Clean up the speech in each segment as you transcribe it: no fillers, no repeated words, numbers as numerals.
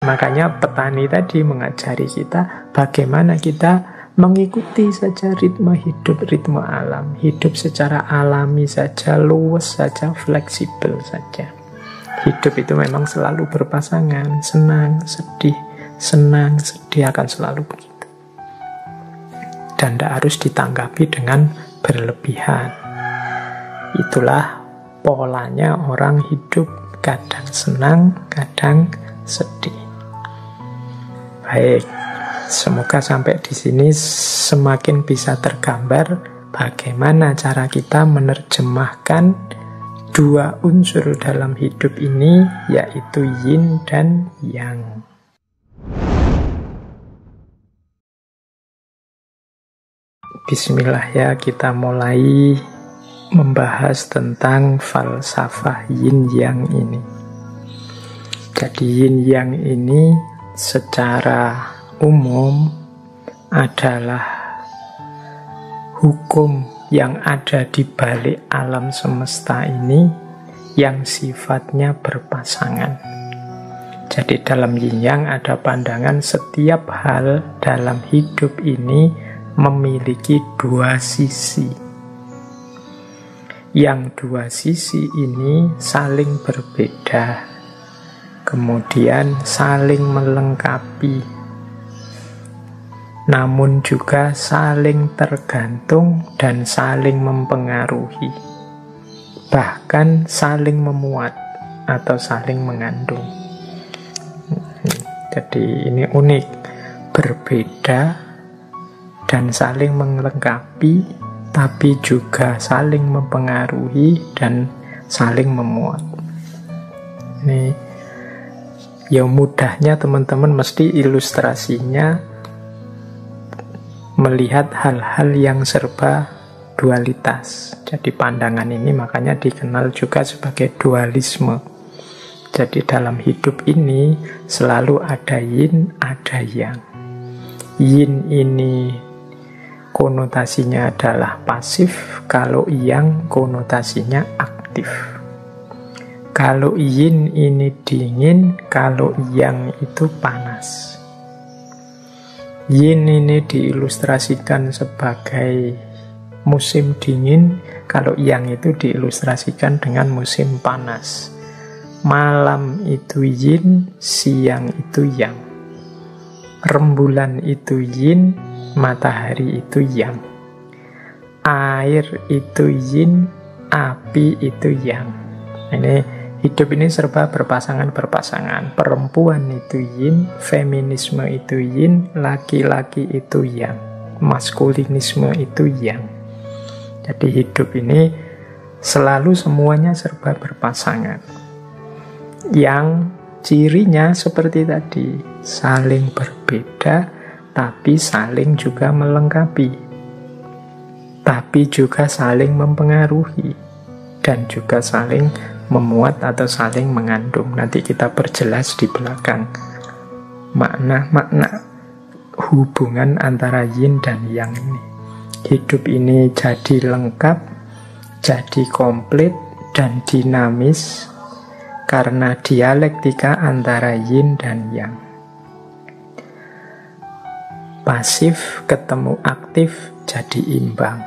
Makanya petani tadi mengajari kita bagaimana kita mengikuti saja ritme hidup, ritme alam. Hidup secara alami saja, luwes saja, fleksibel saja. Hidup itu memang selalu berpasangan, senang, sedih akan selalu begitu. Dan tidak harus ditanggapi dengan berlebihan. Itulah polanya orang hidup, kadang senang, kadang sedih. Baik. Semoga sampai di sini semakin bisa tergambar bagaimana cara kita menerjemahkan dua unsur dalam hidup ini, yaitu yin dan yang. Bismillah ya, kita mulai membahas tentang falsafah yin yang ini. Jadi yin yang ini secara umum adalah hukum yang ada di balik alam semesta ini yang sifatnya berpasangan. Jadi dalam yin yang ada pandangan setiap hal dalam hidup ini memiliki dua sisi. Yang dua sisi ini saling berbeda, kemudian saling melengkapi, namun juga saling tergantung dan saling mempengaruhi, bahkan saling memuat atau saling mengandung. Jadi ini unik, berbeda dan saling melengkapi, tapi juga saling mempengaruhi dan saling memuat. Ini ya mudahnya teman-teman mesti ilustrasinya melihat hal-hal yang serba dualitas. Jadi pandangan ini makanya dikenal juga sebagai dualisme. Jadi dalam hidup ini selalu ada yin, ada yang. Yin ini konotasinya adalah pasif, kalau yang konotasinya aktif. Kalau yin ini dingin, kalau yang itu panas. Yin ini diilustrasikan sebagai musim dingin, kalau yang itu diilustrasikan dengan musim panas. Malam itu yin, siang itu yang. Rembulan itu yin, matahari itu yang. Air itu yin, api itu yang. Ini hidup ini serba berpasangan-berpasangan. Perempuan itu yin, feminisme itu yin, laki-laki itu yang, maskulinisme itu yang. Jadi hidup ini selalu semuanya serba berpasangan. Yang cirinya seperti tadi, saling berbeda, tapi saling juga melengkapi, tapi juga saling mempengaruhi, dan juga saling memuat atau saling mengandung. Nanti kita perjelas di belakang makna-makna hubungan antara yin dan yang ini. Hidup ini jadi lengkap, jadi komplit dan dinamis karena dialektika antara yin dan yang. Pasif ketemu aktif jadi imbang.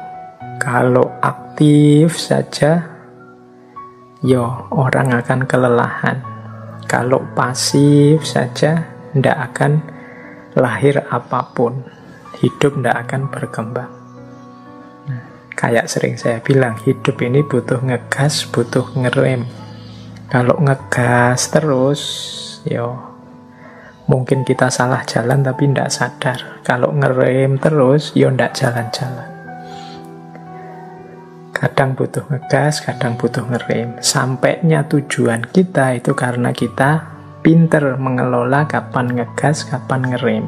Kalau aktif saja, orang akan kelelahan. Kalau pasif saja, tidak akan lahir apapun. Hidup tidak akan berkembang. Kayak sering saya bilang, hidup ini butuh ngegas, butuh ngerem. Kalau ngegas terus, mungkin kita salah jalan tapi tidak sadar. Kalau ngerem terus, tidak jalan-jalan. Kadang butuh ngegas, kadang butuh ngerem. Sampainya tujuan kita itu karena kita pinter mengelola kapan ngegas, kapan ngerem.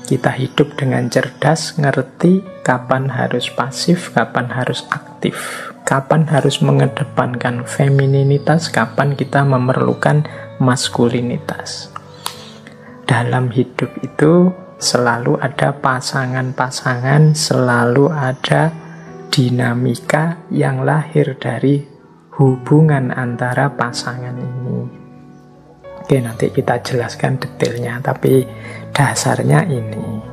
Kita hidup dengan cerdas, ngerti kapan harus pasif, kapan harus aktif. Kapan harus mengedepankan femininitas, kapan kita memerlukan maskulinitas. Dalam hidup itu selalu ada pasangan-pasangan, selalu ada dinamika yang lahir dari hubungan antara pasangan ini. Oke, nanti kita jelaskan detailnya, tapi dasarnya ini.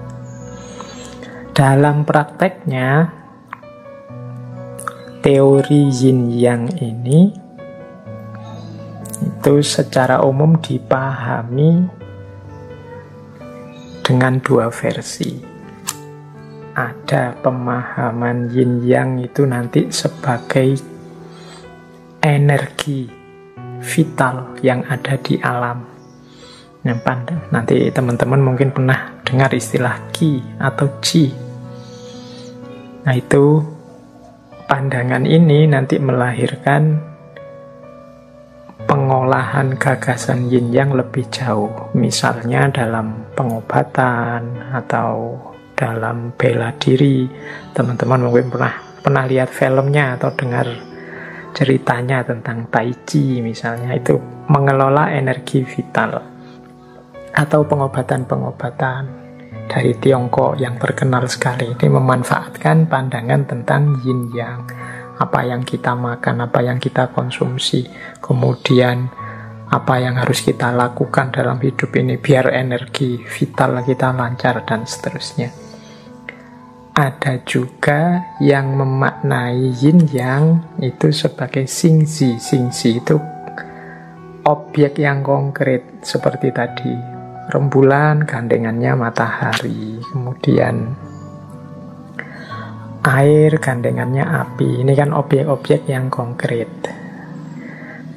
Dalam prakteknya, teori yin yang ini itu secara umum dipahami dengan dua versi. Ada pemahaman yin yang itu nanti sebagai energi vital yang ada di alam. Nanti teman-teman mungkin pernah dengar istilah qi atau chi. Nah, itu pandangan ini nanti melahirkan pengolahan gagasan yin yang lebih jauh. Misalnya dalam pengobatan atau dalam bela diri. Teman-teman mungkin pernah lihat filmnya atau dengar ceritanya tentang Tai Chi misalnya, itu mengelola energi vital. Atau pengobatan-pengobatan dari Tiongkok yang terkenal sekali, ini memanfaatkan pandangan tentang yin yang, apa yang kita makan, apa yang kita konsumsi, kemudian apa yang harus kita lakukan dalam hidup ini biar energi vital kita lancar dan seterusnya. Ada juga yang memaknai yin yang itu sebagai xingzi. Xingzi itu objek yang konkret seperti tadi, rembulan gandengannya matahari, kemudian air gandengannya api. Ini kan objek-objek yang konkret.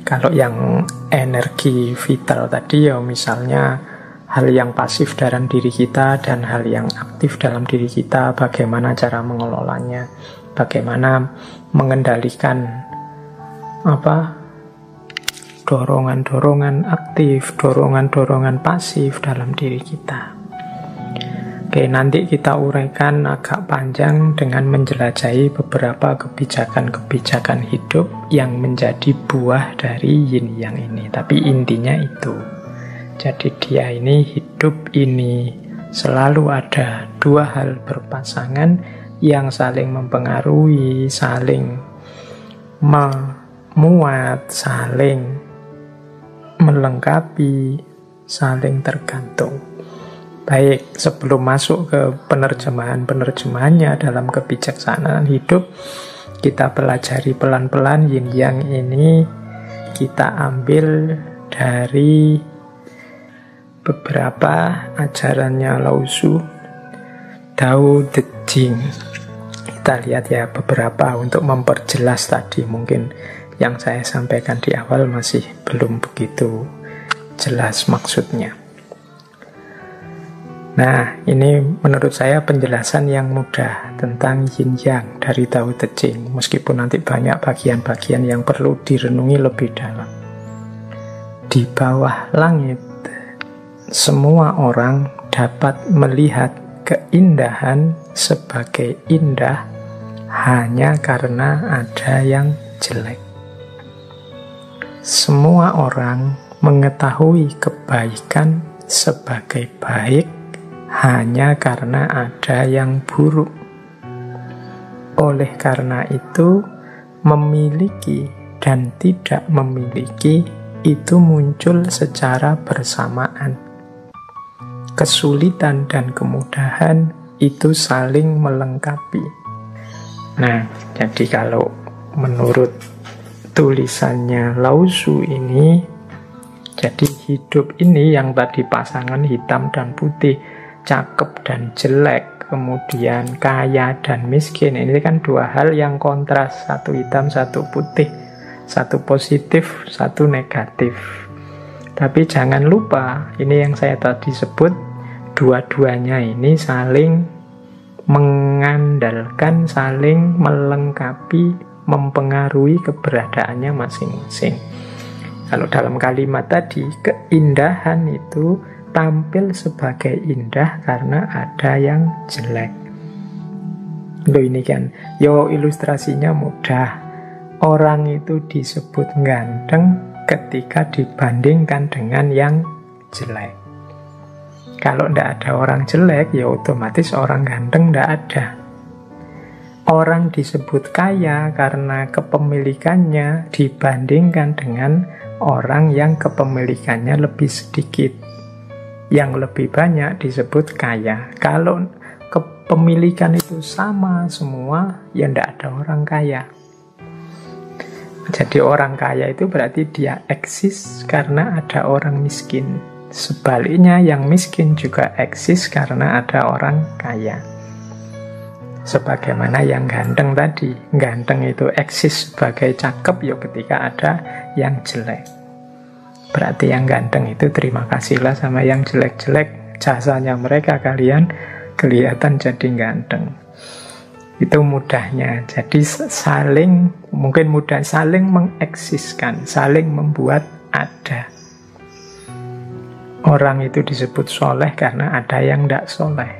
Kalau yang energi vital tadi ya misalnya hal yang pasif dalam diri kita dan hal yang aktif dalam diri kita, bagaimana cara mengelolanya, bagaimana mengendalikan dorongan-dorongan aktif, dorongan-dorongan pasif dalam diri kita. Oke, nanti kita uraikan agak panjang dengan menjelajahi beberapa kebijakan-kebijakan hidup yang menjadi buah dari yin yang ini. Tapi intinya itu. Jadi dia ini, hidup ini selalu ada dua hal berpasangan yang saling mempengaruhi, saling memuat, saling melengkapi, saling tergantung. Baik, sebelum masuk ke penerjemahan-penerjemahannya dalam kebijaksanaan hidup, kita pelajari pelan-pelan yin yang ini. Kita ambil dari beberapa ajarannya Lao Tzu, Tao Te Ching. Kita lihat ya beberapa untuk memperjelas tadi. Mungkin yang saya sampaikan di awal masih belum begitu jelas maksudnya. Nah, ini menurut saya penjelasan yang mudah tentang yin yang dari Tao Te Ching, meskipun nanti banyak bagian-bagian yang perlu direnungi lebih dalam. Di bawah langit, semua orang dapat melihat keindahan sebagai indah hanya karena ada yang jelek. Semua orang mengetahui kebaikan sebagai baik hanya karena ada yang buruk. Oleh karena itu, memiliki dan tidak memiliki itu muncul secara bersamaan. Kesulitan dan kemudahan itu saling melengkapi. Nah, jadi kalau menurut tulisannya Lao Tzu ini, jadi hidup ini yang tadi pasangan hitam dan putih, cakep dan jelek, kemudian kaya dan miskin, ini kan dua hal yang kontras, satu hitam, satu putih, satu positif, satu negatif. Tapi jangan lupa, ini yang saya tadi sebut, dua-duanya ini saling mengandalkan, saling melengkapi, mempengaruhi keberadaannya masing-masing. Kalau dalam kalimat tadi, keindahan itu tampil sebagai indah karena ada yang jelek. Loh, ini kan, ilustrasinya mudah. Orang itu disebut ganteng ketika dibandingkan dengan yang jelek. Kalau tidak ada orang jelek, ya otomatis orang ganteng tidak ada. Orang disebut kaya karena kepemilikannya dibandingkan dengan orang yang kepemilikannya lebih sedikit. Yang lebih banyak disebut kaya. Kalau kepemilikan itu sama semua, ya tidak ada orang kaya. Jadi orang kaya itu berarti dia eksis karena ada orang miskin. Sebaliknya yang miskin juga eksis karena ada orang kaya. Sebagaimana yang ganteng tadi. Ganteng itu eksis sebagai cakep ya ketika ada yang jelek. Berarti yang ganteng itu terima kasihlah sama yang jelek-jelek. Jasanya mereka kalian kelihatan jadi ganteng. Itu mudahnya. Jadi mungkin mudah saling mengeksiskan, saling membuat ada. Orang itu disebut soleh karena ada yang tidak soleh.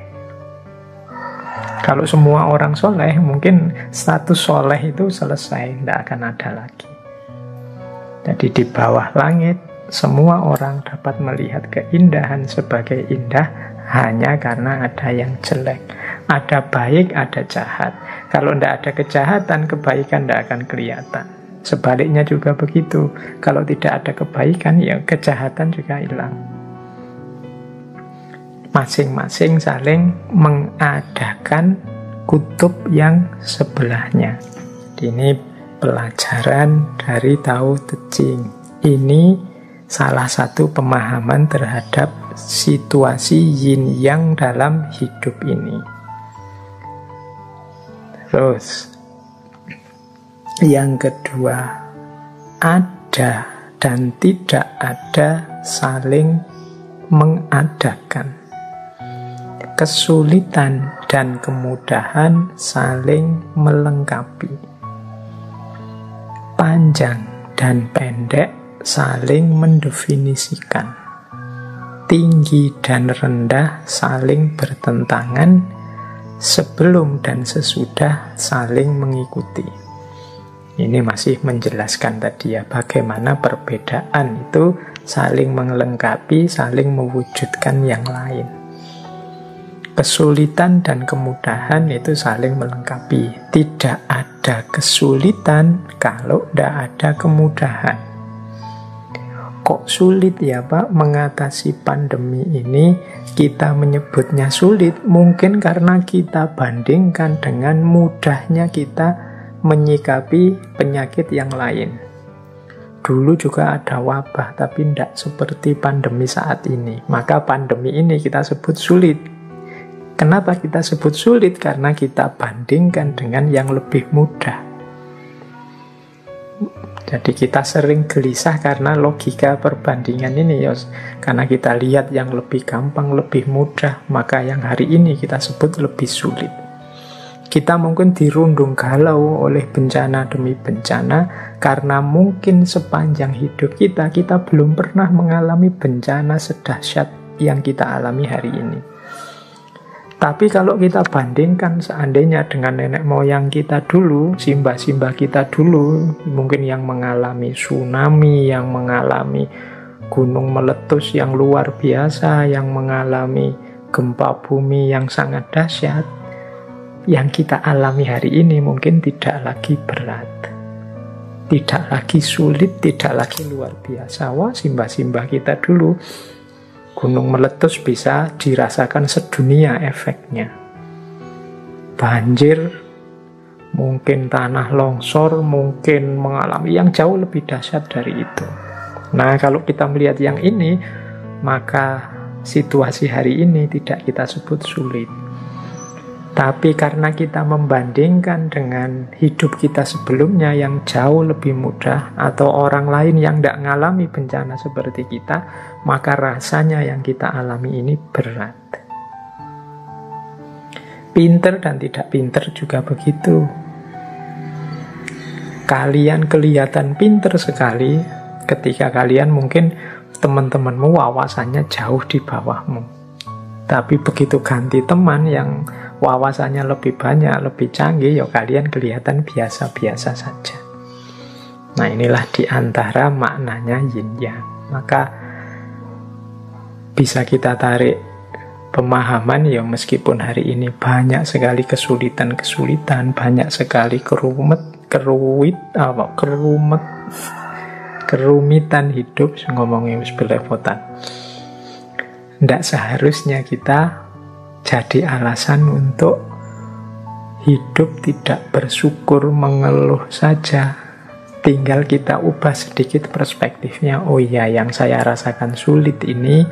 Kalau semua orang soleh, mungkin status soleh itu selesai, tidak akan ada lagi. Jadi di bawah langit, semua orang dapat melihat keindahan sebagai indah hanya karena ada yang jelek. Ada baik, ada jahat. Kalau tidak ada kejahatan, kebaikan tidak akan kelihatan. Sebaliknya juga begitu. Kalau tidak ada kebaikan, ya kejahatan juga hilang. Masing-masing saling mengadakan kutub yang sebelahnya. Ini pelajaran dari Tao Te Ching. Ini salah satu pemahaman terhadap situasi yin yang dalam hidup ini. Terus yang kedua, ada dan tidak ada saling mengadakan. Kesulitan dan kemudahan saling melengkapi. Panjang dan pendek saling mendefinisikan. Tinggi dan rendah saling bertentangan. Sebelum dan sesudah saling mengikuti. Ini masih menjelaskan tadi ya, bagaimana perbedaan itu saling melengkapi, saling mewujudkan yang lain. Kesulitan dan kemudahan itu saling melengkapi. Tidak ada kesulitan kalau tidak ada kemudahan. Kok sulit ya Pak mengatasi pandemi ini? Kita menyebutnya sulit mungkin karena kita bandingkan dengan mudahnya kita menyikapi penyakit yang lain. Dulu juga ada wabah, tapi tidak seperti pandemi saat ini. Maka pandemi ini kita sebut sulit. Kenapa kita sebut sulit? Karena kita bandingkan dengan yang lebih mudah. Jadi kita sering gelisah karena logika perbandingan ini ya. Karena kita lihat yang lebih gampang, lebih mudah, maka yang hari ini kita sebut lebih sulit. Kita mungkin dirundung galau oleh bencana demi bencana karena mungkin sepanjang hidup kita belum pernah mengalami bencana sedahsyat yang kita alami hari ini. Tapi kalau kita bandingkan seandainya dengan nenek moyang kita dulu, simbah-simbah kita dulu, mungkin yang mengalami tsunami, yang mengalami gunung meletus yang luar biasa, yang mengalami gempa bumi yang sangat dahsyat, yang kita alami hari ini mungkin tidak lagi berat, tidak lagi sulit, tidak lagi luar biasa. Wah, simbah-simbah kita dulu gunung meletus bisa dirasakan sedunia efeknya. Banjir, mungkin tanah longsor, mungkin mengalami yang jauh lebih dahsyat dari itu. Nah, kalau kita melihat yang ini, maka situasi hari ini tidak kita sebut sulit. Tapi karena kita membandingkan dengan hidup kita sebelumnya yang jauh lebih mudah, atau orang lain yang tidak mengalami bencana seperti kita, maka rasanya yang kita alami ini berat. Pinter dan tidak pinter juga begitu. Kalian kelihatan pinter sekali ketika kalian mungkin teman-temanmu wawasannya jauh di bawahmu. Tapi begitu ganti teman yang wawasannya lebih banyak, lebih canggih, ya kalian kelihatan biasa-biasa saja. Nah, inilah diantara maknanya yin yang. Maka bisa kita tarik pemahaman ya, meskipun hari ini banyak sekali kesulitan-kesulitan, banyak sekali kerumet, kerumitan hidup, ngomongnya wis belepotan. Ndak seharusnya kita jadi alasan untuk hidup tidak bersyukur, mengeluh saja. Tinggal kita ubah sedikit perspektifnya. Oh iya, yang saya rasakan sulit ini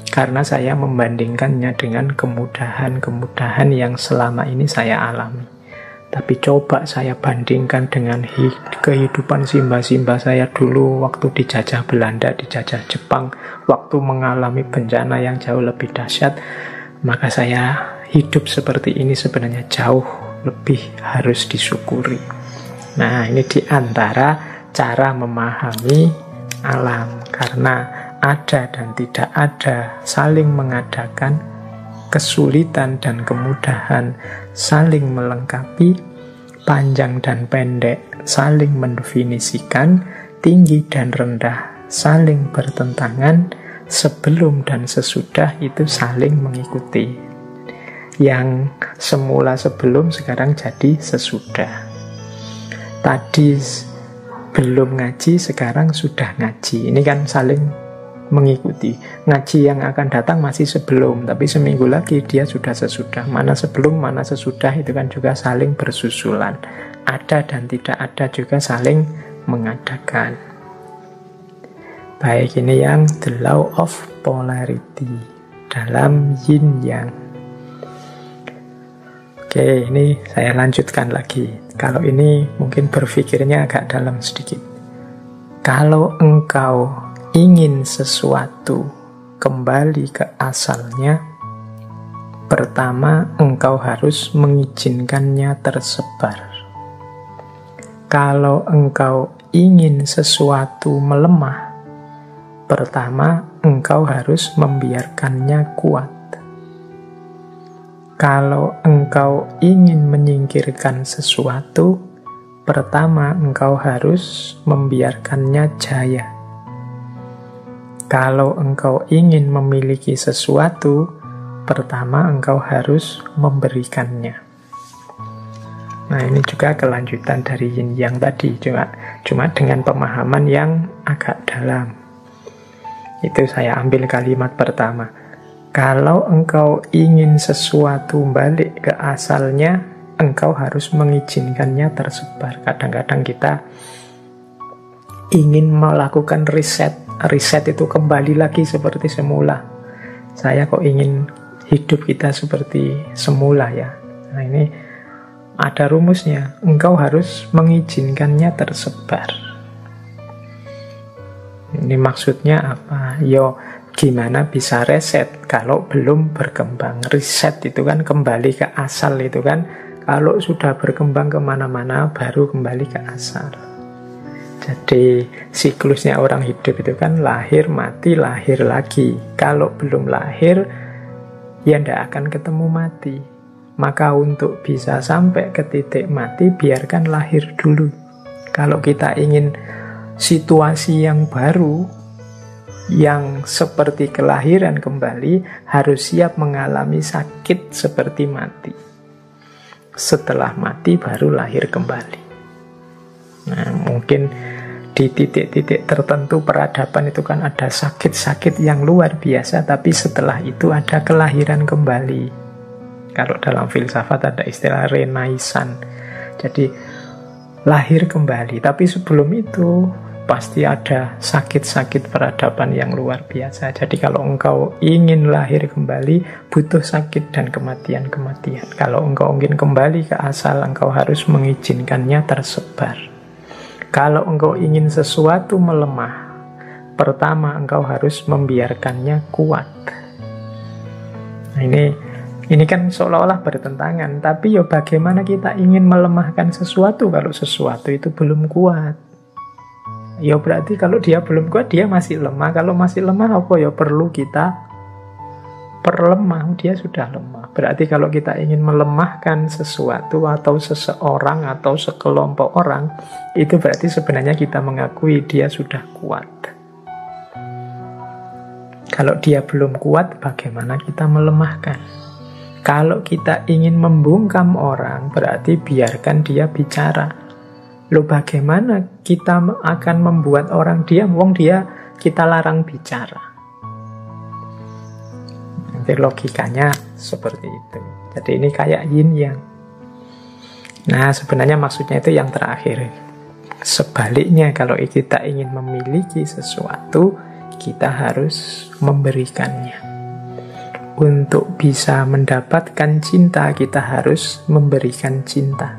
karena saya membandingkannya dengan kemudahan-kemudahan yang selama ini saya alami. Tapi coba saya bandingkan dengan kehidupan simbah-simbah saya dulu waktu dijajah Belanda, dijajah Jepang, waktu mengalami bencana yang jauh lebih dahsyat, maka saya hidup seperti ini sebenarnya jauh lebih harus disyukuri. Nah, ini diantara cara memahami alam, karena ada dan tidak ada, saling mengadakan, kesulitan dan kemudahan saling melengkapi, panjang dan pendek saling mendefinisikan, tinggi dan rendah saling bertentangan, sebelum dan sesudah itu saling mengikuti. Yang semula sebelum sekarang jadi sesudah. Tadi belum ngaji, sekarang sudah ngaji. Ini kan saling mengikuti. Ngaji yang akan datang masih sebelum, tapi seminggu lagi dia sudah sesudah. Mana sebelum, mana sesudah, itu kan juga saling bersusulan. Ada dan tidak ada juga saling mengadakan. Baik, ini yang the law of polarity dalam yin yang. Oke, ini saya lanjutkan lagi. Kalau ini mungkin berpikirnya agak dalam sedikit. Kalau engkau ingin sesuatu kembali ke asalnya, pertama engkau harus mengizinkannya tersebar. Kalau engkau ingin sesuatu melemah, pertama engkau harus membiarkannya kuat. Kalau engkau ingin menyingkirkan sesuatu, pertama engkau harus membiarkannya jaya. Kalau engkau ingin memiliki sesuatu, pertama engkau harus memberikannya. Nah, ini juga kelanjutan dari yin yang tadi, cuma dengan pemahaman yang agak dalam. Itu saya ambil kalimat pertama. Kalau engkau ingin sesuatu balik ke asalnya, engkau harus mengizinkannya tersebar. Kadang-kadang kita ingin melakukan riset itu kembali lagi seperti semula. Saya kok ingin hidup kita seperti semula ya. Nah, ini ada rumusnya. Engkau harus mengizinkannya tersebar. Ini maksudnya apa? Gimana bisa reset kalau belum berkembang? Riset itu kan kembali ke asal itu kan. Kalau sudah berkembang kemana-mana baru kembali ke asal. Jadi siklusnya orang hidup itu kan lahir, mati, lahir lagi. Kalau belum lahir, ya tidak akan ketemu mati. Maka untuk bisa sampai ke titik mati, biarkan lahir dulu. Kalau kita ingin situasi yang baru, yang seperti kelahiran kembali, harus siap mengalami sakit seperti mati. Setelah mati baru lahir kembali. Nah, mungkin di titik-titik tertentu peradaban itu kan ada sakit-sakit yang luar biasa, tapi setelah itu ada kelahiran kembali. Kalau dalam filsafat ada istilah renaissance. Jadi lahir kembali, tapi sebelum itu pasti ada sakit-sakit peradaban yang luar biasa. Jadi kalau engkau ingin lahir kembali, butuh sakit dan kematian-kematian. Kalau engkau ingin kembali ke asal, engkau harus mengizinkannya tersebar. Kalau engkau ingin sesuatu melemah, pertama engkau harus membiarkannya kuat. Nah, ini kan seolah-olah bertentangan, tapi bagaimana kita ingin melemahkan sesuatu kalau sesuatu itu belum kuat? Berarti kalau dia belum kuat, dia masih lemah. Kalau masih lemah, perlu kita perlemah, dia sudah lemah. Berarti kalau kita ingin melemahkan sesuatu atau seseorang atau sekelompok orang, itu berarti sebenarnya kita mengakui dia sudah kuat. Kalau dia belum kuat, bagaimana kita melemahkan? Kalau kita ingin membungkam orang, berarti biarkan dia bicara. Loh, bagaimana kita akan membuat orang diam? Wong dia kita larang bicara. Nanti logikanya seperti itu. Jadi ini kayak yin yang. Nah, sebenarnya maksudnya itu yang terakhir. Sebaliknya, kalau kita ingin memiliki sesuatu, kita harus memberikannya. Untuk bisa mendapatkan cinta, kita harus memberikan cinta.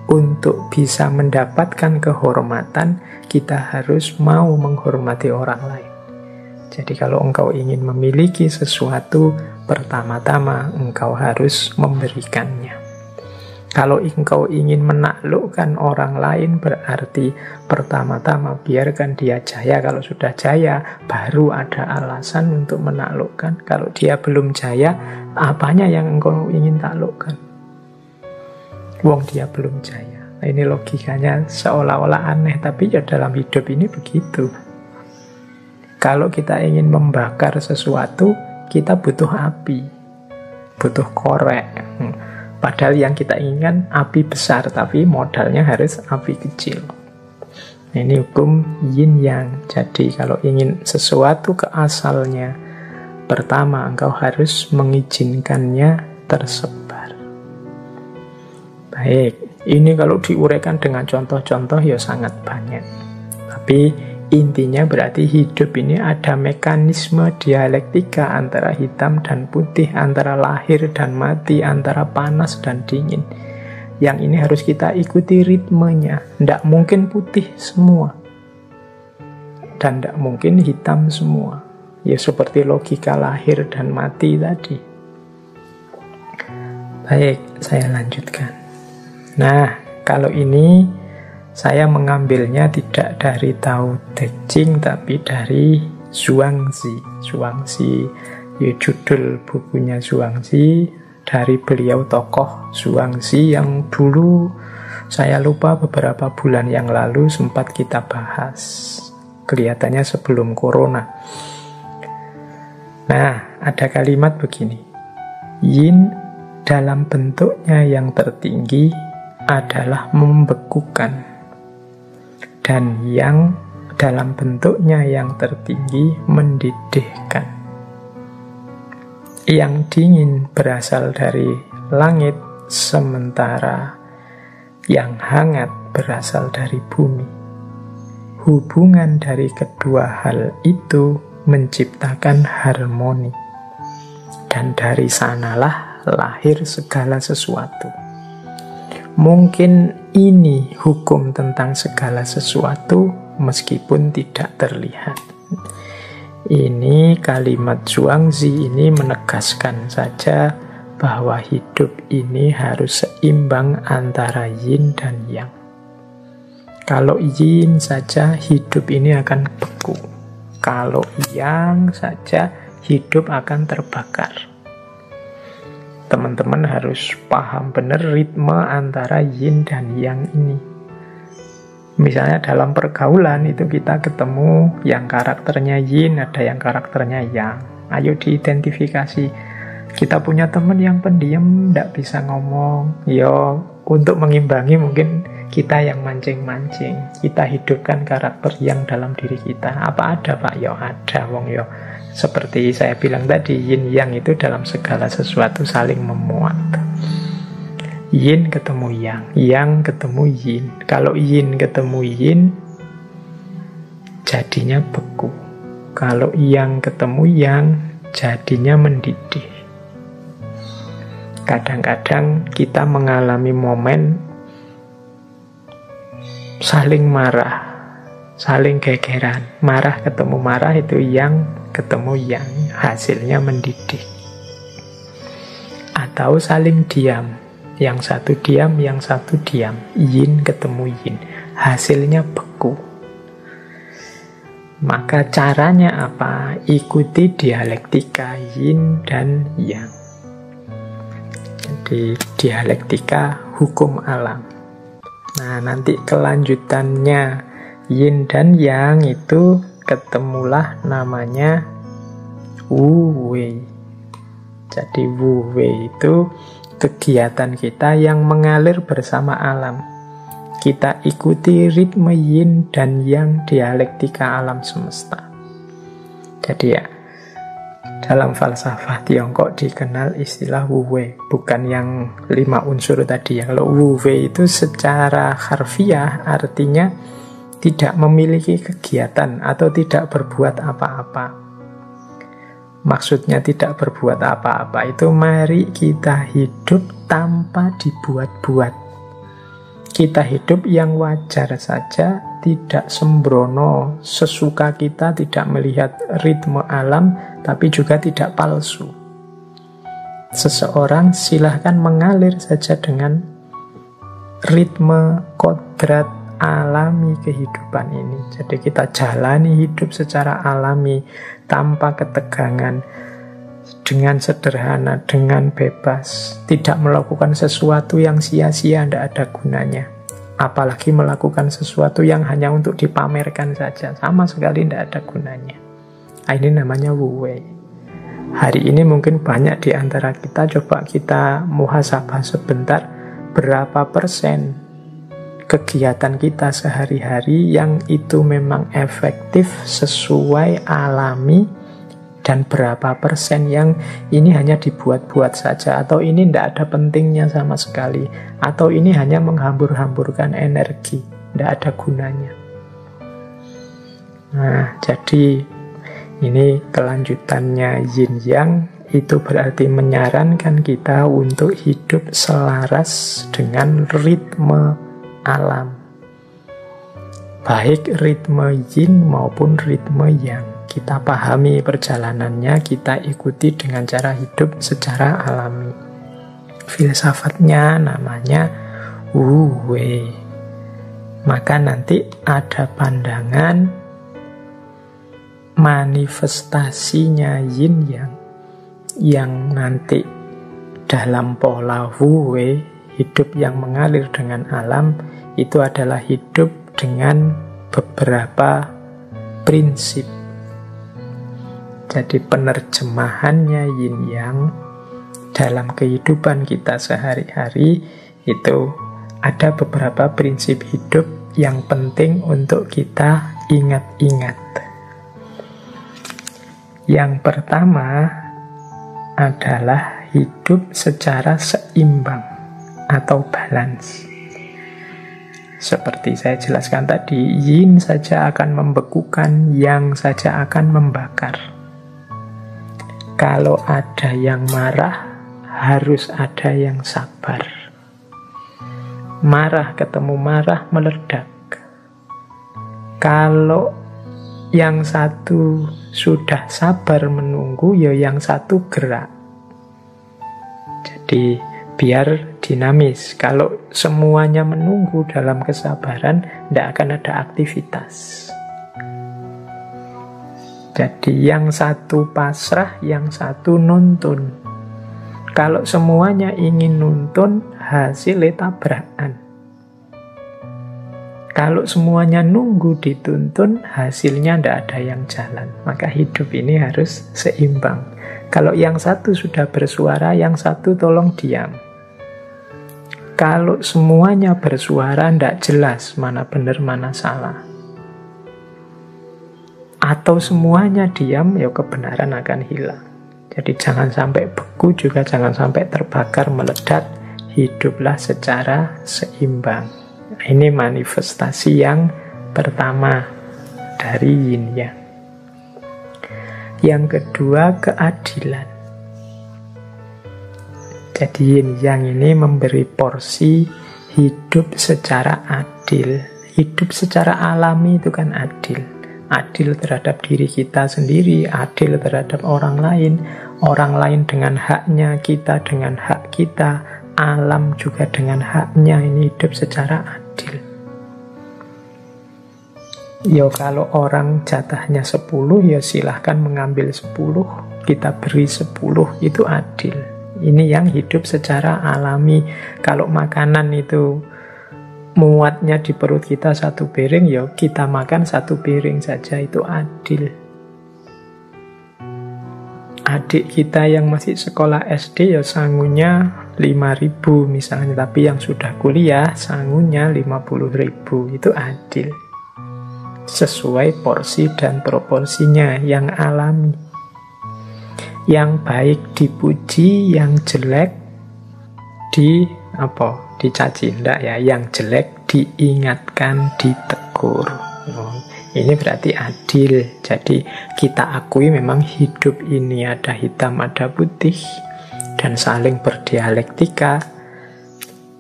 Untuk bisa mendapatkan kehormatan, kita harus mau menghormati orang lain. Jadi kalau engkau ingin memiliki sesuatu, pertama-tama engkau harus memberikannya. Kalau engkau ingin menaklukkan orang lain, berarti pertama-tama biarkan dia jaya. Kalau sudah jaya, baru ada alasan untuk menaklukkan. Kalau dia belum jaya, apanya yang engkau ingin taklukkan? Wong dia belum jaya. Nah, ini logikanya seolah-olah aneh, tapi ya dalam hidup ini begitu. Kalau kita ingin membakar sesuatu, kita butuh api, butuh korek. Padahal yang kita inginkan api besar, tapi modalnya harus api kecil. Ini hukum yin yang. Jadi kalau ingin sesuatu ke asalnya, pertama engkau harus mengizinkannya tersebar. Baik, ini kalau diuraikan dengan contoh-contoh ya sangat banyak. Tapi intinya berarti hidup ini ada mekanisme dialektika antara hitam dan putih, antara lahir dan mati, antara panas dan dingin. Yang ini harus kita ikuti ritmenya. Tidak mungkin putih semua. Dan tidak mungkin hitam semua. Ya seperti logika lahir dan mati tadi. Baik, saya lanjutkan. Nah, kalau ini saya mengambilnya tidak dari Tao Te Ching, tapi dari Zhuangzi. Zhuangzi, ya judul bukunya Zhuangzi, dari beliau tokoh Zhuangzi yang dulu saya lupa beberapa bulan yang lalu sempat kita bahas. Kelihatannya sebelum corona. Nah, ada kalimat begini. Yin dalam bentuknya yang tertinggi adalah membekukan. Dan yang dalam bentuknya yang tertinggi mendidihkan. Yang dingin berasal dari langit, sementara yang hangat berasal dari bumi. Hubungan dari kedua hal itu menciptakan harmoni. Dan dari sanalah lahir segala sesuatu. Mungkin ini hukum tentang segala sesuatu meskipun tidak terlihat. Ini kalimat Zhuangzi ini menegaskan saja bahwa hidup ini harus seimbang antara yin dan yang. Kalau yin saja hidup ini akan beku. Kalau yang saja hidup akan terbakar. Teman-teman harus paham benar ritme antara yin dan yang ini. Misalnya dalam pergaulan itu kita ketemu yang karakternya yin, ada yang karakternya yang. Ayo diidentifikasi. Kita punya teman yang pendiam, tidak bisa ngomong. Yo, untuk mengimbangi mungkin kita yang mancing-mancing. Kita hidupkan karakter yang dalam diri kita. Apa ada Pak? Yo ada, wong yo. Seperti saya bilang tadi, yin yang itu dalam segala sesuatu saling memuat. Yin ketemu yang ketemu yin. Kalau yin ketemu yin, jadinya beku. Kalau yang ketemu yang, jadinya mendidih. Kadang-kadang kita mengalami momen saling marah, saling gegeran. Marah ketemu marah itu yang ketemu yang, hasilnya mendidih. Atau saling diam, yang satu diam, yang satu diam. Yin ketemu yin, hasilnya beku. Maka caranya apa? Ikuti dialektika yin dan yang. Jadi dialektika hukum alam. Nah, nanti kelanjutannya yin dan yang itu ketemulah namanya Wu Wei. Jadi Wu Wei itu kegiatan kita yang mengalir bersama alam. kita ikuti ritme yin dan yang dialektika alam semesta. Jadi ya, dalam falsafah Tiongkok dikenal istilah Wu Wei, bukan yang 5 unsur tadi. Kalau Wu Wei itu secara harfiah artinya tidak memiliki kegiatan atau tidak berbuat apa-apa. Maksudnya tidak berbuat apa-apa itu mari kita hidup tanpa dibuat-buat. Kita hidup yang wajar saja, tidak sembrono, sesuka kita, tidak melihat ritme alam, tapi juga tidak palsu. Seseorang silahkan mengalir saja dengan ritme kodrat alami kehidupan ini. Jadi kita jalani hidup secara alami, tanpa ketegangan, dengan sederhana, dengan bebas, tidak melakukan sesuatu yang sia-sia, tidak ada gunanya. Apalagi melakukan sesuatu yang hanya untuk dipamerkan saja, sama sekali tidak ada gunanya. Ini namanya Wu Wei. Hari ini mungkin banyak di antara kita, coba kita muhasabah sebentar, berapa persen kegiatan kita sehari-hari yang itu memang efektif, sesuai, alami, dan berapa persen yang ini hanya dibuat-buat saja, atau ini tidak ada pentingnya sama sekali, atau ini hanya menghambur-hamburkan energi, tidak ada gunanya. Nah, jadi ini kelanjutannya yin yang, itu berarti menyarankan kita untuk hidup selaras dengan ritme alam, baik ritme yin maupun ritme yang. Kita pahami perjalanannya, kita ikuti dengan cara hidup secara alami. Filsafatnya namanya Wu Wei. Maka nanti ada pandangan manifestasinya yin yang nanti dalam pola Wu Wei, hidup yang mengalir dengan alam, itu adalah hidup dengan beberapa prinsip. Jadi penerjemahannya yin yang dalam kehidupan kita sehari-hari itu ada beberapa prinsip hidup yang penting untuk kita ingat-ingat. Yang pertama adalah hidup secara seimbang atau balance. Seperti saya jelaskan tadi, yin saja akan membekukan, yang saja akan membakar. Kalau ada yang marah, harus ada yang sabar. Marah ketemu marah, meledak. Kalau yang satu sudah sabar menunggu, ya yang satu gerak. Jadi biar dinamis. Kalau semuanya menunggu dalam kesabaran, tidak akan ada aktivitas. Jadi yang satu pasrah, yang satu nuntun. Kalau semuanya ingin nuntun, hasilnya tabrakan. Kalau semuanya nunggu dituntun, hasilnya tidak ada yang jalan. Maka hidup ini harus seimbang. Kalau yang satu sudah bersuara, yang satu tolong diam. Kalau semuanya bersuara, tidak jelas mana benar, mana salah. Atau semuanya diam, ya kebenaran akan hilang. Jadi jangan sampai beku, juga jangan sampai terbakar, meledak. Hiduplah secara seimbang. Ini manifestasi yang pertama dari yin yang. Yang kedua, keadilan. Jadi yin yang ini memberi porsi hidup secara adil. Hidup secara alami itu kan adil. Adil terhadap diri kita sendiri, adil terhadap orang lain dengan haknya, kita dengan hak kita, alam juga dengan haknya. Ini hidup secara adil. Ya kalau orang jatahnya 10, ya silahkan mengambil 10, kita beri 10, itu adil. Ini yang hidup secara alami. Kalau makanan itu muatnya di perut kita 1 piring, ya kita makan 1 piring saja, itu adil. Adik kita yang masih sekolah SD, ya sangunya 5.000 misalnya, tapi yang sudah kuliah sangunya 50.000. Itu adil. Sesuai porsi dan proporsinya yang alami. Yang baik dipuji, yang jelek dicaci, enggak ya, yang jelek diingatkan, ditegur. Ini berarti adil. Jadi kita akui memang hidup ini ada hitam, ada putih, dan saling berdialektika.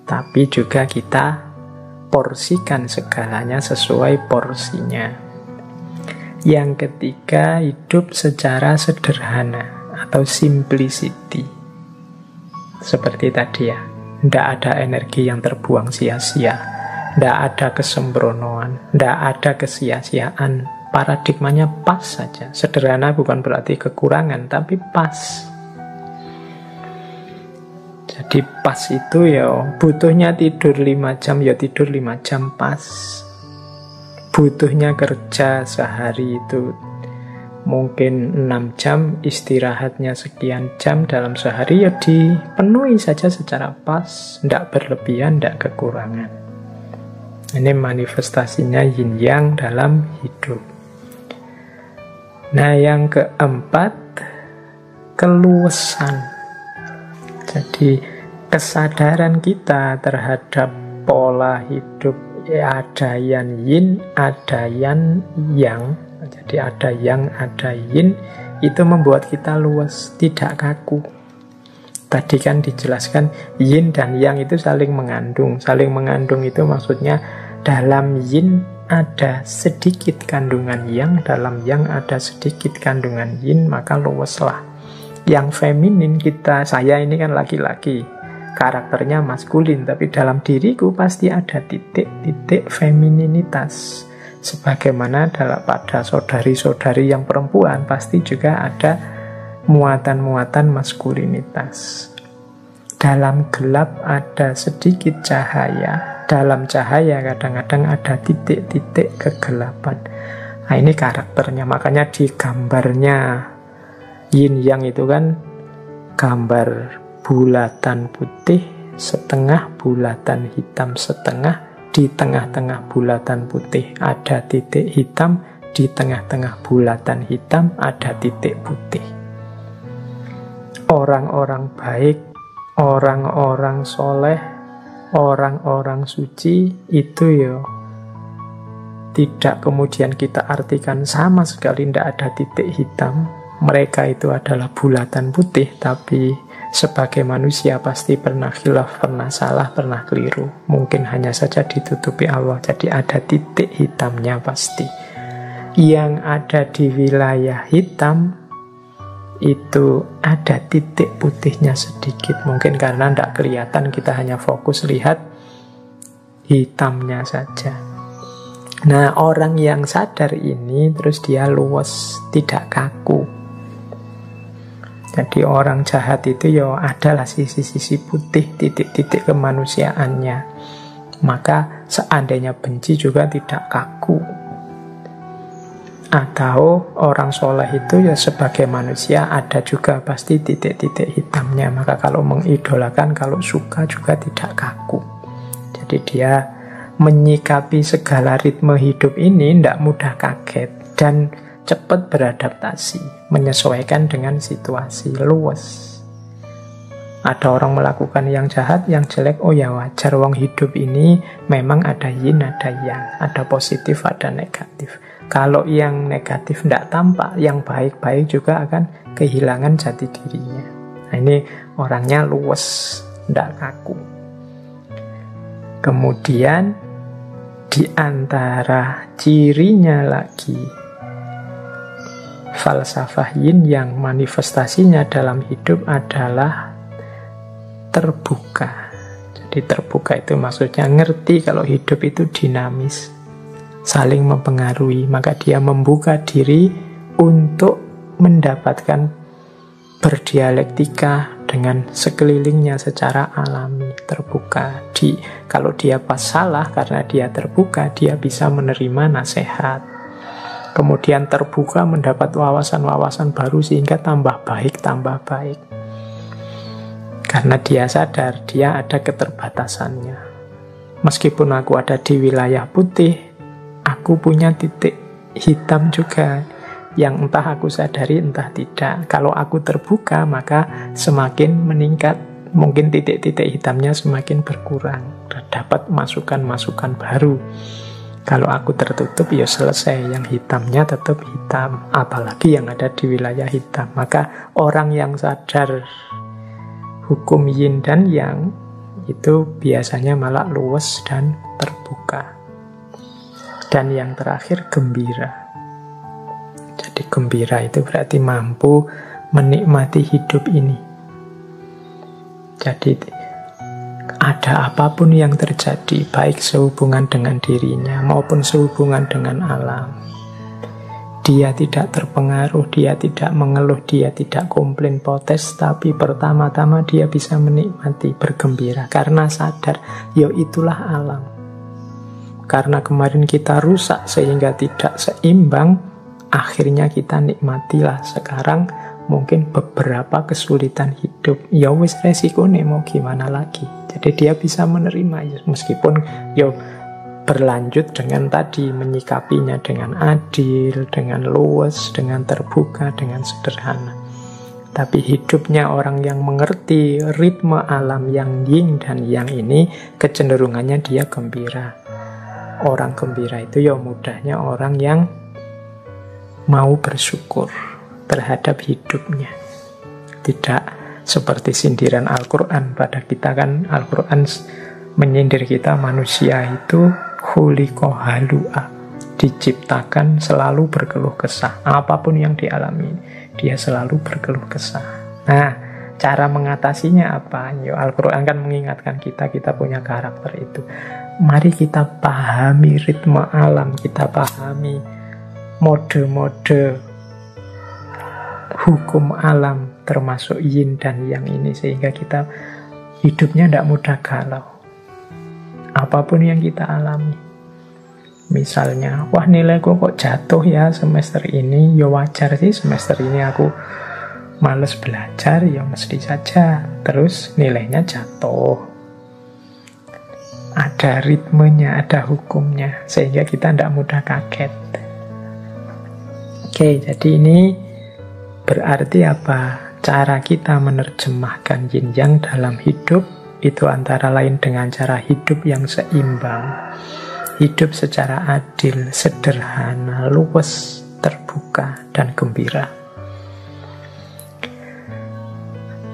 Tapi juga kita porsikan segalanya sesuai porsinya. Yang ketiga, hidup secara sederhana atau simplicity. Seperti tadi ya, tidak ada energi yang terbuang sia-sia. Tidak ada kesembronoan, tidak ada kesia-siaan. Paradigmanya pas saja. Sederhana bukan berarti kekurangan, tapi pas. Jadi pas itu ya, butuhnya tidur 5 jam, ya tidur 5 jam pas. Butuhnya kerja sehari itu mungkin 6 jam, istirahatnya sekian jam dalam sehari, ya dipenuhi saja secara pas. Tidak berlebihan, tidak kekurangan. Ini manifestasinya yin yang dalam hidup. Nah, yang keempat, keluasan. Jadi kesadaran kita terhadap pola hidup, ya ada yang yin, ada yang yang. Jadi ada yang, ada yin, itu membuat kita luas, tidak kaku. Tadi kan dijelaskan yin dan yang itu saling mengandung. Saling mengandung itu maksudnya dalam yin ada sedikit kandungan yang, dalam yang ada sedikit kandungan yin, maka luweslah. Yang feminin kita, saya ini kan laki-laki, karakternya maskulin, tapi dalam diriku pasti ada titik-titik femininitas. Sebagaimana pada saudari-saudari yang perempuan pasti juga ada muatan-muatan maskulinitas. Dalam gelap ada sedikit cahaya. Dalam cahaya kadang-kadang ada titik-titik kegelapan. Nah, ini karakternya. Makanya di gambarnya yin yang itu kan gambar bulatan putih setengah, bulatan hitam setengah. Di tengah-tengah bulatan putih ada titik hitam, di tengah-tengah bulatan hitam ada titik putih. Orang-orang baik, orang-orang soleh, orang-orang suci itu ya tidak kemudian kita artikan sama sekali tidak ada titik hitam. Mereka itu adalah bulatan putih, tapi sebagai manusia pasti pernah khilaf, pernah salah, pernah keliru. Mungkin hanya saja ditutupi Allah. Jadi ada titik hitamnya pasti. Yang ada di wilayah hitam itu ada titik putihnya sedikit. Mungkin karena tidak kelihatan, kita hanya fokus lihat hitamnya saja. Nah, orang yang sadar ini terus dia luwes, tidak kaku. Jadi orang jahat itu ya adalah sisi-sisi putih, titik-titik kemanusiaannya. Maka seandainya benci juga tidak kaku. Atau orang soleh itu ya sebagai manusia ada juga pasti titik-titik hitamnya. Maka kalau mengidolakan, kalau suka juga tidak kaku. Jadi dia menyikapi segala ritme hidup ini tidak mudah kaget dan cepat beradaptasi, menyesuaikan dengan situasi, luwes. Ada orang melakukan yang jahat, yang jelek, oh ya wajar, wong hidup ini memang ada yin, ada yang, ada positif, ada negatif. Kalau yang negatif tidak tampak, yang baik-baik juga akan kehilangan jati dirinya. Nah, ini orangnya luwes, tidak kaku. Kemudian di antara cirinya lagi, falsafah yin yang manifestasinya dalam hidup adalah terbuka. Jadi terbuka itu maksudnya ngerti kalau hidup itu dinamis, saling mempengaruhi. Maka dia membuka diri untuk mendapatkan berdialektika dengan sekelilingnya secara alami, terbuka. Kalau dia pas salah, karena dia terbuka, dia bisa menerima nasihat. Kemudian terbuka mendapat wawasan-wawasan baru sehingga tambah baik, tambah baik. Karena dia sadar dia ada keterbatasannya. Meskipun aku ada di wilayah putih, aku punya titik hitam juga yang entah aku sadari entah tidak. Kalau aku terbuka maka semakin meningkat, mungkin titik-titik hitamnya semakin berkurang, dapat masukan-masukan baru. Kalau aku tertutup ya selesai, yang hitamnya tetap hitam, apalagi yang ada di wilayah hitam. Maka orang yang sadar hukum yin dan yang itu biasanya malah luwes dan terbuka. Dan yang terakhir gembira. Jadi gembira itu berarti mampu menikmati hidup ini. Jadi ada apapun yang terjadi, baik sehubungan dengan dirinya maupun sehubungan dengan alam, dia tidak terpengaruh, dia tidak mengeluh, dia tidak komplain protes, tapi pertama-tama dia bisa menikmati, bergembira, karena sadar, ya itulah alam. Karena kemarin kita rusak sehingga tidak seimbang, akhirnya kita nikmatilah sekarang mungkin beberapa kesulitan hidup. Ya wis resiko nih, mau gimana lagi. Jadi dia bisa menerima ya, meskipun ya berlanjut dengan tadi menyikapinya dengan adil, dengan luwes, dengan terbuka, dengan sederhana. Tapi hidupnya orang yang mengerti ritme alam yang yin dan yang ini, kecenderungannya dia gembira. Orang gembira itu ya mudahnya orang yang mau bersyukur terhadap hidupnya. Tidak seperti sindiran Al-Quran pada kita, kan Al-Quran menyindir kita, manusia itu khuliqa halu'a, diciptakan selalu berkeluh kesah. Apapun yang dialami dia selalu berkeluh kesah. Nah, cara mengatasinya apa? Ya, Al-Quran kan mengingatkan kita punya karakter itu. Mari kita pahami ritme alam, kita pahami mode-mode hukum alam, termasuk yin dan yang ini, sehingga kita hidupnya tidak mudah galau. Apapun yang kita alami, misalnya, wah nilaiku kok jatuh ya semester ini, ya wajar sih, semester ini aku males belajar, ya mesti saja terus nilainya jatuh. Ada ritmenya, ada hukumnya, sehingga kita tidak mudah kaget. Oke, jadi ini berarti apa? Cara kita menerjemahkan yin yang dalam hidup itu antara lain dengan cara hidup yang seimbang, hidup secara adil, sederhana, luwes, terbuka, dan gembira.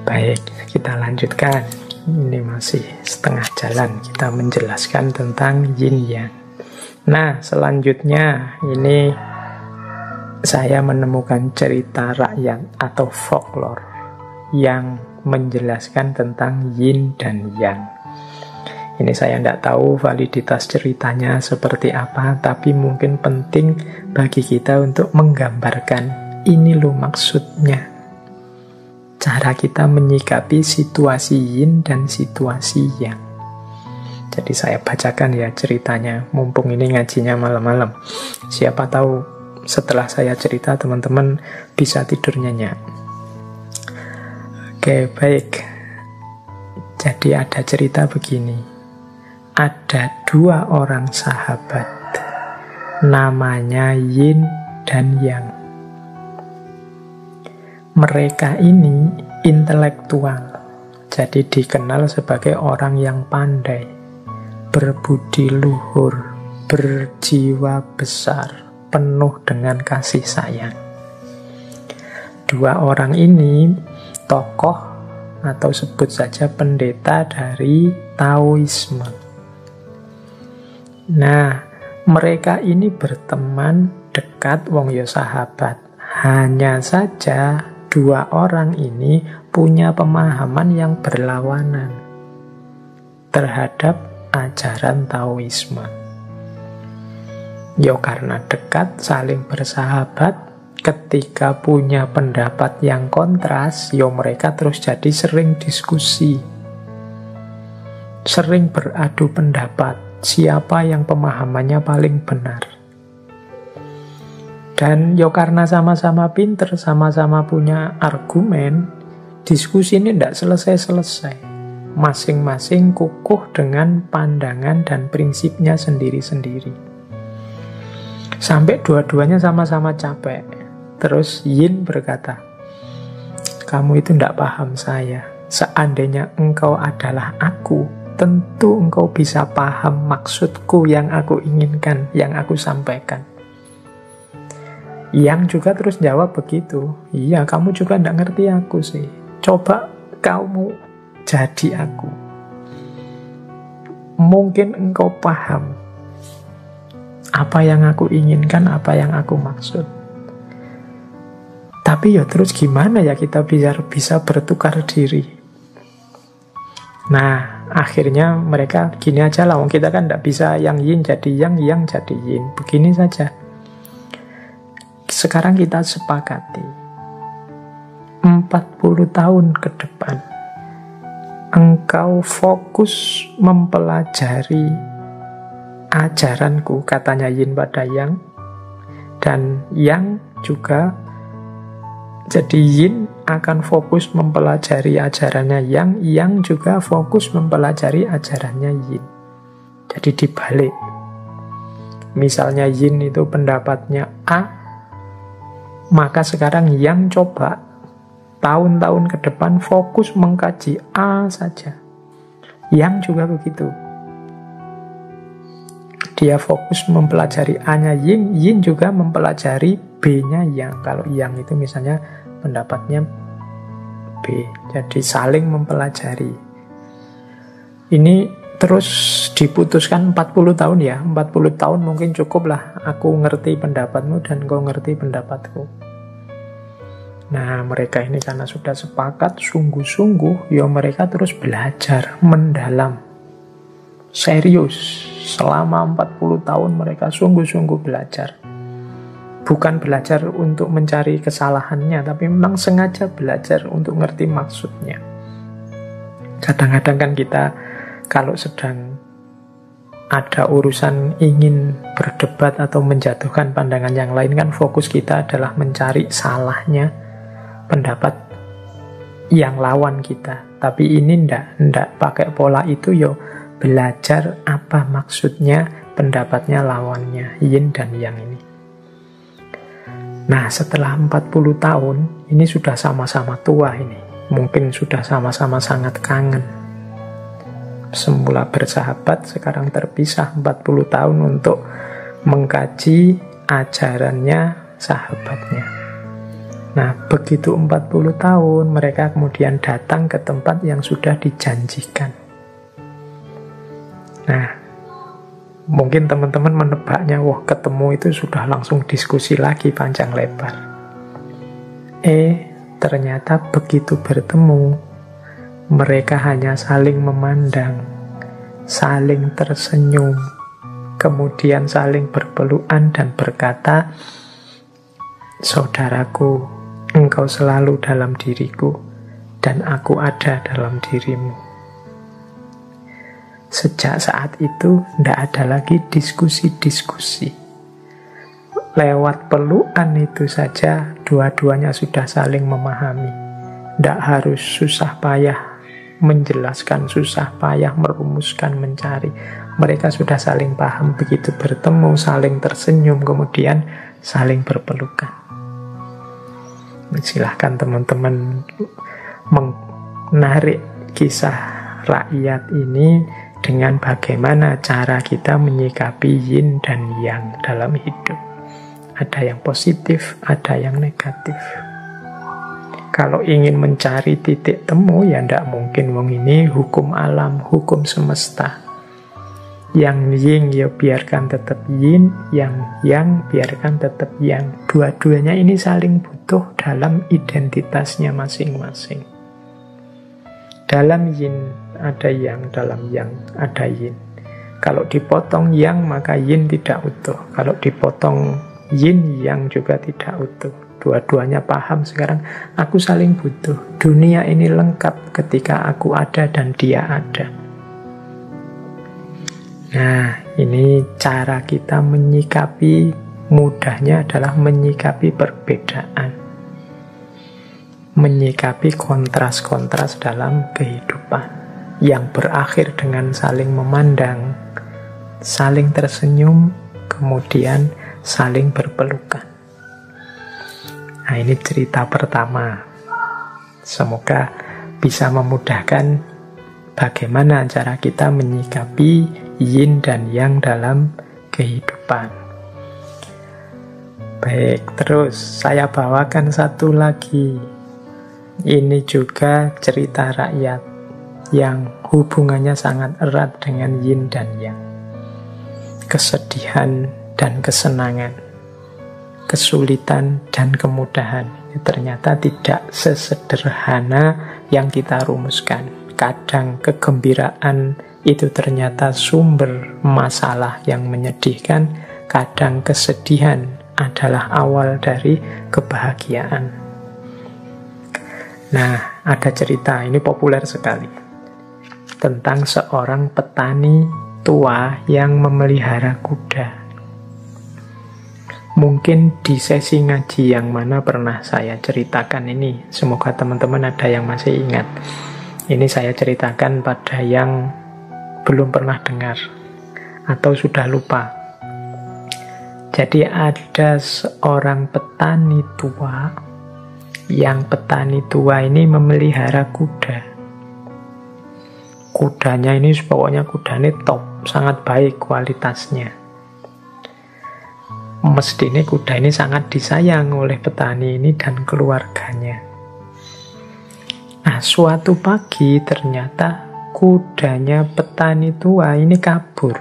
Baik, kita lanjutkan. Ini masih setengah jalan kita menjelaskan tentang yin yang. Nah, selanjutnya ini saya menemukan cerita rakyat atau folklore yang menjelaskan tentang yin dan yang. Ini saya tidak tahu validitas ceritanya seperti apa, tapi mungkin penting bagi kita untuk menggambarkan ini loh maksudnya. Cara kita menyikapi situasi yin dan situasi yang. Jadi saya bacakan ya ceritanya, mumpung ini ngajinya malam-malam. Siapa tahu setelah saya cerita teman-teman bisa tidur nyenyak. Oke, baik. Jadi ada cerita begini. Ada dua orang sahabat, namanya Yin dan Yang. Mereka ini intelektual, jadi dikenal sebagai orang yang pandai, berbudi luhur, berjiwa besar, penuh dengan kasih sayang. Dua orang ini tokoh atau sebut saja pendeta dari Taoisme. Nah, mereka ini berteman dekat, wong yo sahabat. Hanya saja dua orang ini punya pemahaman yang berlawanan terhadap ajaran Taoisme. Ya karena dekat, saling bersahabat, ketika punya pendapat yang kontras, ya mereka terus jadi sering diskusi, sering beradu pendapat, siapa yang pemahamannya paling benar. Dan ya karena sama-sama pinter, sama-sama punya argumen, diskusi ini tidak selesai-selesai. Masing-masing kukuh dengan pandangan dan prinsipnya sendiri-sendiri. Sampai dua-duanya sama-sama capek. Terus Yin berkata, kamu itu tidak paham saya. Seandainya engkau adalah aku, tentu engkau bisa paham maksudku yang aku inginkan, yang aku sampaikan. Yang juga terus jawab begitu. Iya, kamu juga tidak ngerti aku sih. Coba kamu jadi aku. Mungkin engkau paham apa yang aku inginkan, apa yang aku maksud. Tapi ya terus gimana ya kita bisa bertukar diri? Nah, akhirnya mereka gini aja lah. Kita kan tidak bisa yang yin jadi yang jadi yin. Begini saja. Sekarang kita sepakati 40 tahun ke depan engkau fokus mempelajari ajaranku, katanya yin pada yang, dan yang juga jadi yin akan fokus mempelajari ajarannya yang juga fokus mempelajari ajarannya yin. Jadi dibalik. Misalnya yin itu pendapatnya A, maka sekarang yang coba tahun-tahun ke depan fokus mengkaji A saja. Yang juga begitu. Dia fokus mempelajari A-nya yin, yin juga mempelajari B-nya yang. Kalau yang itu misalnya pendapatnya B. Jadi saling mempelajari. Ini terus diputuskan 40 tahun ya. 40 tahun mungkin cukup lah. Aku ngerti pendapatmu dan kau ngerti pendapatku. Nah, mereka ini karena sudah sepakat sungguh-sungguh, ya mereka terus belajar mendalam. Serius. Selama 40 tahun mereka sungguh-sungguh belajar. Bukan belajar untuk mencari kesalahannya, tapi memang sengaja belajar untuk ngerti maksudnya. Kadang-kadang kan kita kalau sedang ada urusan ingin berdebat atau menjatuhkan pandangan yang lain, kan fokus kita adalah mencari salahnya pendapat yang lawan kita. Tapi ini ndak pakai pola itu, yo belajar apa maksudnya pendapatnya lawannya, yin dan yang ini. Nah, setelah 40 tahun, ini sudah sama-sama tua ini. Mungkin sudah sama-sama sangat kangen. Semula bersahabat, sekarang terpisah 40 tahun untuk mengkaji ajarannya sahabatnya. Nah, begitu 40 tahun, mereka kemudian datang ke tempat yang sudah dijanjikan. Nah, mungkin teman-teman menebaknya, wah ketemu itu sudah langsung diskusi lagi panjang lebar. Ternyata begitu bertemu, mereka hanya saling memandang, saling tersenyum, kemudian saling berpelukan dan berkata, saudaraku, engkau selalu dalam diriku, dan aku ada dalam dirimu. Sejak saat itu, tidak ada lagi diskusi-diskusi. Lewat pelukan itu saja, dua-duanya sudah saling memahami. Tidak harus susah payah menjelaskan, susah payah merumuskan, mencari. Mereka sudah saling paham, begitu bertemu, saling tersenyum, kemudian saling berpelukan. Silahkan teman-teman menarik kisah rakyat ini dengan bagaimana cara kita menyikapi yin dan yang dalam hidup. Ada yang positif, ada yang negatif. Kalau ingin mencari titik temu, ya tidak mungkin. Wong ini hukum alam, hukum semesta. Yang yin ya biarkan tetap yin, yang biarkan tetap yang. Dua-duanya ini saling butuh dalam identitasnya masing-masing. Dalam yin ada yang, dalam yang ada yin. Kalau dipotong yang, maka yin tidak utuh. Kalau dipotong yin, yang juga tidak utuh. Dua-duanya paham sekarang, aku saling butuh. Dunia ini lengkap ketika aku ada dan dia ada. Nah, ini cara kita menyikapi, mudahnya adalah menyikapi perbedaan. menyikapi kontras-kontras dalam kehidupan yang berakhir dengan saling memandang, saling tersenyum, kemudian saling berpelukan. Nah, ini cerita pertama. Semoga bisa memudahkan bagaimana cara kita menyikapi yin dan yang dalam kehidupan. Baik, terus saya bawakan satu lagi. Ini juga cerita rakyat yang hubungannya sangat erat dengan yin dan yang. Kesedihan dan kesenangan, kesulitan dan kemudahan. Ternyata tidak sesederhana yang kita rumuskan. Kadang kegembiraan itu ternyata sumber masalah yang menyedihkan. Kadang kesedihan adalah awal dari kebahagiaan. Nah, ada cerita, ini populer sekali, tentang seorang petani tua yang memelihara kuda. Mungkin di sesi ngaji yang mana pernah saya ceritakan ini. Semoga teman-teman ada yang masih ingat. Ini saya ceritakan pada yang belum pernah dengar atau sudah lupa. Jadi ada seorang petani tua, yang petani tua ini memelihara kuda. Kudanya ini pokoknya kudanya top, sangat baik kualitasnya. Mestinya kuda ini sangat disayang oleh petani ini dan keluarganya. Nah, suatu pagi ternyata kudanya petani tua ini kabur,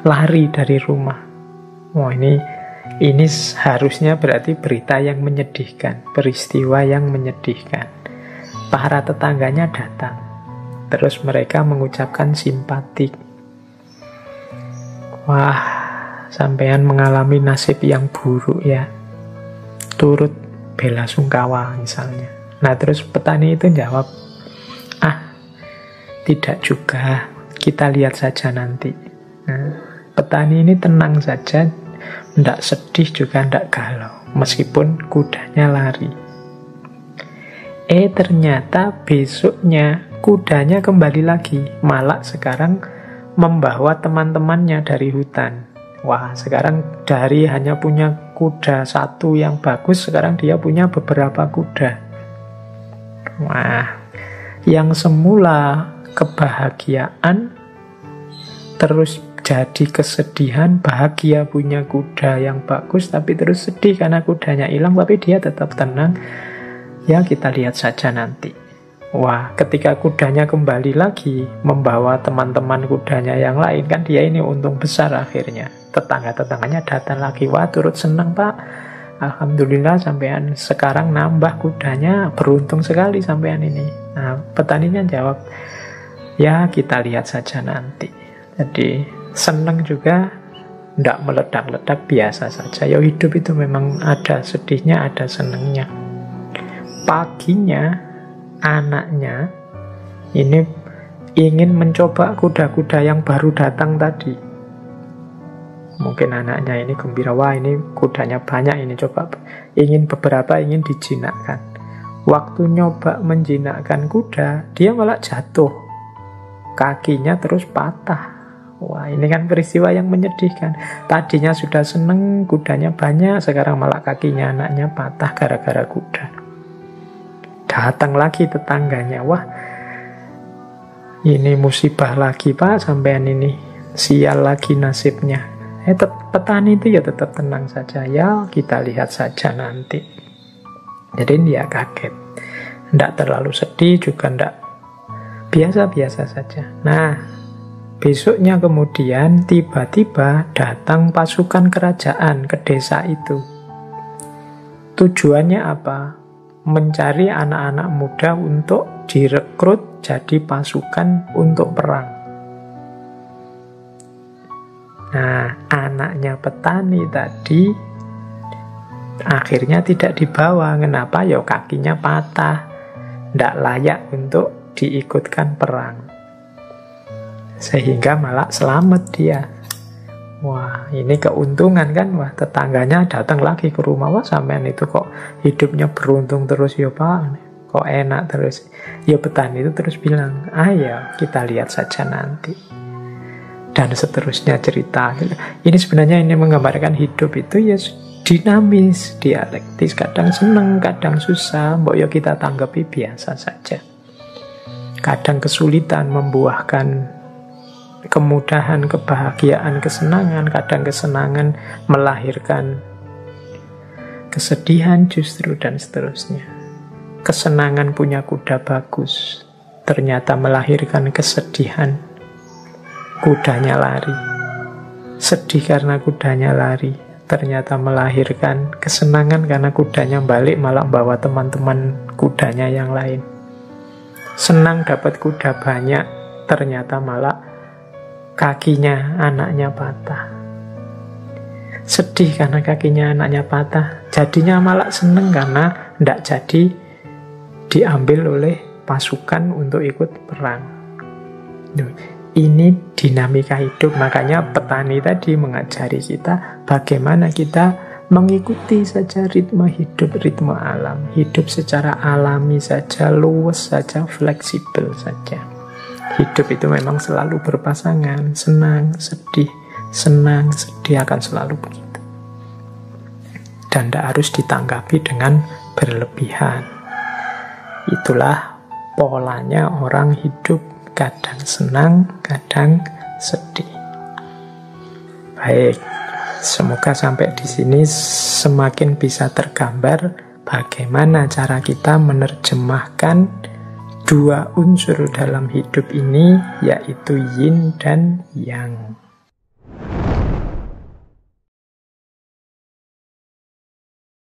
lari dari rumah. Wah, ini harusnya berarti berita yang menyedihkan, peristiwa yang menyedihkan. Para tetangganya datang, terus mereka mengucapkan simpati. Wah, sampean mengalami nasib yang buruk ya, turut bela sungkawa misalnya. Nah, terus petani itu jawab, tidak juga, kita lihat saja nanti. Nah, petani ini tenang saja, tidak sedih juga tidak galau, meskipun kudanya lari. Ternyata besoknya kudanya kembali lagi, malah sekarang membawa teman-temannya dari hutan. Wah, sekarang dari hanya punya kuda satu yang bagus, sekarang dia punya beberapa kuda. Wah, yang semula kebahagiaan terus jadi kesedihan. Bahagia punya kuda yang bagus, tapi terus sedih karena kudanya hilang, tapi dia tetap tenang. Ya, kita lihat saja nanti. Wah, ketika kudanya kembali lagi membawa teman-teman kudanya yang lain, kan dia ini untung besar akhirnya. Tetangga-tetangganya datang lagi, wah turut senang pak, alhamdulillah sampean sekarang nambah kudanya, beruntung sekali sampean ini. Nah, petaninya jawab, ya kita lihat saja nanti. Jadi senang juga, tidak meledak-ledak, biasa saja. Ya hidup itu memang ada sedihnya, ada senangnya. Paginya anaknya ini ingin mencoba kuda-kuda yang baru datang tadi. Mungkin anaknya ini gembira, wah ini kudanya banyak, ini coba ingin beberapa, ingin dijinakkan. Waktu nyoba menjinakkan kuda, dia malah jatuh, kakinya terus patah. Wah, ini kan peristiwa yang menyedihkan. Tadinya sudah seneng, kudanya banyak, sekarang malah kakinya anaknya patah gara-gara kuda. Datang lagi tetangganya, wah ini musibah lagi pak sampean ini, sial lagi nasibnya. Petani itu ya tetap tenang saja, ya kita lihat saja nanti. Jadi dia kaget, tidak terlalu sedih juga tidak, biasa-biasa saja. Nah, besoknya kemudian tiba-tiba datang pasukan kerajaan ke desa itu. Tujuannya apa? Mencari anak-anak muda untuk direkrut jadi pasukan untuk perang. Nah, anaknya petani tadi akhirnya tidak dibawa. Kenapa? Ya kakinya patah, tidak layak untuk diikutkan perang. Sehingga malah selamat dia. Wah, ini keuntungan kan. Wah, tetangganya datang lagi ke rumah. Wah, sampean itu kok hidupnya beruntung terus ya Pak. Kok enak terus. Ya petani itu terus bilang, ya kita lihat saja nanti. Dan seterusnya cerita. Ini sebenarnya ini menggambarkan hidup itu ya dinamis, dialektis. Kadang senang, kadang susah. Mbok ya kita tanggapi biasa saja. Kadang kesulitan membuahkan kemudahan, kebahagiaan, kesenangan. Kadang kesenangan melahirkan kesedihan justru, dan seterusnya. Kesenangan punya kuda bagus, ternyata melahirkan kesedihan. Kudanya lari. Sedih karena kudanya lari, ternyata melahirkan kesenangan karena kudanya balik malah bawa teman-teman kudanya yang lain. Senang dapat kuda banyak, ternyata malah kakinya anaknya patah. Sedih karena kakinya anaknya patah, jadinya malah seneng karena tidak jadi diambil oleh pasukan untuk ikut perang. Ini dinamika hidup. Makanya petani tadi mengajari kita bagaimana kita mengikuti saja ritme hidup, ritme alam. Hidup secara alami saja, luwes saja, fleksibel saja. Hidup itu memang selalu berpasangan, senang, sedih akan selalu begitu. Dan tidak harus ditanggapi dengan berlebihan. Itulah polanya orang hidup. Kadang senang, kadang sedih. Baik, semoga sampai di sini semakin bisa tergambar bagaimana cara kita menerjemahkan dua unsur dalam hidup ini, yaitu yin dan yang.